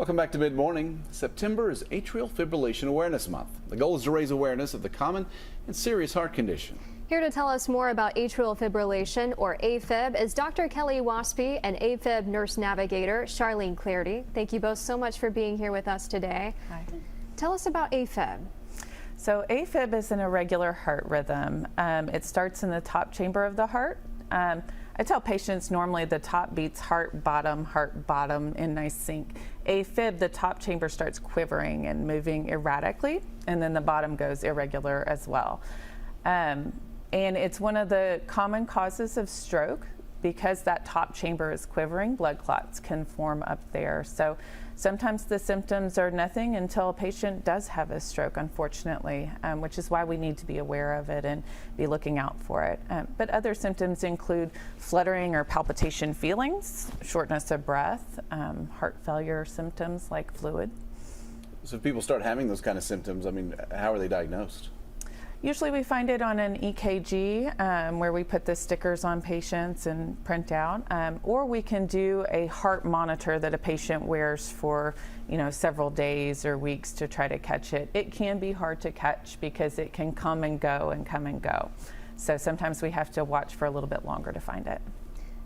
Welcome back to Mid Morning. September is Atrial Fibrillation Awareness Month. The goal is to raise awareness of the common and serious heart condition. Here to tell us more about atrial fibrillation, or AFib, is Dr. Kelly Waespe and AFib nurse navigator Charlene Clardy. Thank you both so much for being here with us today. Hi. Tell us about AFib. So AFib is an irregular heart rhythm. It starts in the top chamber of the heart. I tell patients normally the top beats heart bottom in nice sync. AFib, the top chamber starts quivering and moving erratically, and then the bottom goes irregular as well. And it's one of the common causes of stroke. Because that top chamber is quivering, blood clots can form up there. So sometimes the symptoms are nothing until a patient does have a stroke, unfortunately, which is why we need to be aware of it and be looking out for it. But other symptoms include fluttering or palpitation feelings, shortness of breath, heart failure symptoms like fluid. So if people start having those kind of symptoms, how are they diagnosed? Usually we find it on an EKG where we put the stickers on patients and print out, or we can do a heart monitor that a patient wears for several days or weeks to try to catch it. It can be hard to catch because it can come and go and come and go. So sometimes we have to watch for a little bit longer to find it.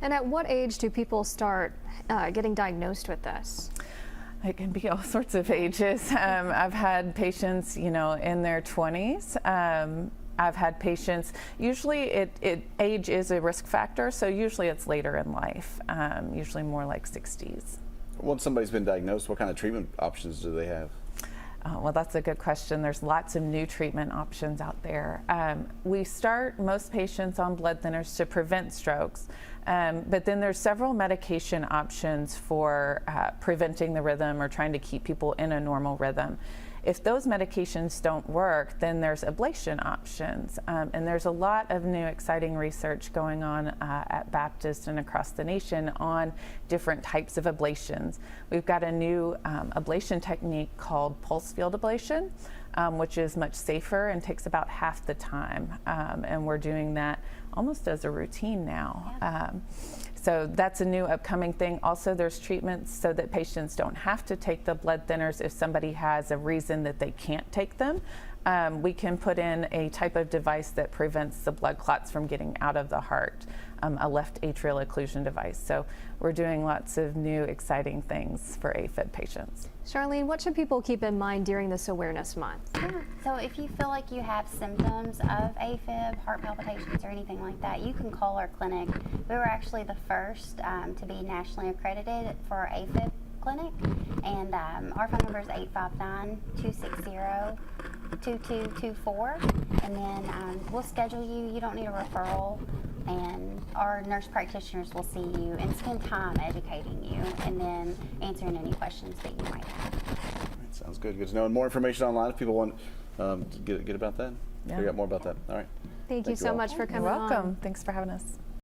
And at what age do people start getting diagnosed with this? It can be all sorts of ages. I've had patients, in their 20s. I've had patients, usually age is a risk factor, so usually it's later in life, usually more like 60s. Once somebody's been diagnosed, what kind of treatment options do they have? Well, that's a good question. There's lots of new treatment options out there. We start most patients on blood thinners to prevent strokes, but then there's several medication options for preventing the rhythm or trying to keep people in a normal rhythm. If those medications don't work, then there's ablation options. And there's a lot of new exciting research going on at Baptist and across the nation on different types of ablations. We've got a new ablation technique called pulse field ablation, which is much safer and takes about half the time. And we're doing that almost as a routine now. So that's a new upcoming thing. Also, there's treatments so that patients don't have to take the blood thinners if somebody has a reason that they can't take them. We can put in a type of device that prevents the blood clots from getting out of the heart, a left atrial occlusion device. So we're doing lots of new exciting things for AFib patients. Charlene, what should people keep in mind during this awareness month? Sure. So if you feel like you have symptoms of AFib, heart palpitations, or anything like that, you can call our clinic. We were actually the first to be nationally accredited for our AFib clinic, and our phone number is 859-260-2224, and then we'll schedule you. You don't need a referral, and our nurse practitioners will see you and spend time educating you and then answering any questions that you might have. Sounds good. Good to know. And more information online if people want to get about that, Yeah. figure out more about that. All right. Thank you so much for coming You're welcome. on. Thanks for having us.